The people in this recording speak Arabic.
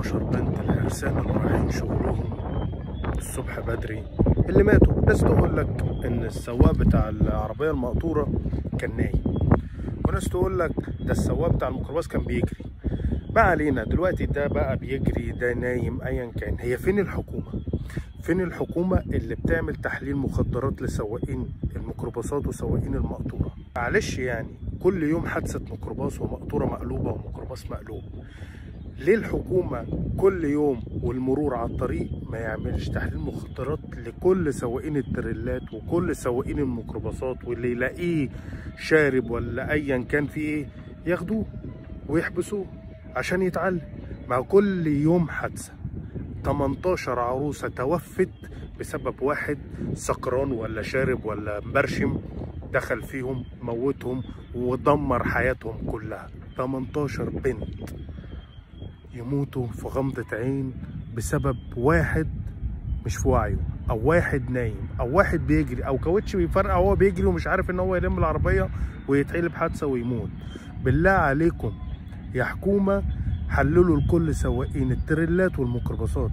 18 بنت العرسان اللي رايحين شغلهم الصبح بدري اللي ماتوا. ناس تقول لك ان السواق بتاع العربيه المقطوره كان نايم، وناس تقول لك ده السواق بتاع الميكروباص كان بيجري. ما علينا دلوقتي، ده بقى بيجري ده نايم ايا كان. هي فين الحكومه؟ فين الحكومه اللي بتعمل تحليل مخدرات لسواقين الميكروباصات وسواقين المقطوره؟ معلش يعني كل يوم حادثه ميكروباص ومقطوره مقلوبه وميكروباص مقلوب. ليه الحكومة كل يوم والمرور على الطريق ما يعملش تحليل مخدرات لكل سواقين التريلات وكل سواقين الميكروباصات، واللي يلاقيه شارب ولا ايا كان فيه ايه ياخدوه ويحبسوه عشان يتعلم؟ مع كل يوم حادثة. 18 عروسة توفت بسبب واحد سكران ولا شارب ولا مبرشم دخل فيهم موتهم ودمر حياتهم كلها. 18 بنت يموتوا في غمضة عين بسبب واحد مش في وعيه، او واحد نايم، او واحد بيجري، او كاوتش بيفرقع وهو بيجري ومش عارف ان هو يلم العربية ويتقلب حادثة ويموت. بالله عليكم يا حكومة حللوا لكل سواقين التريلات والميكروباصات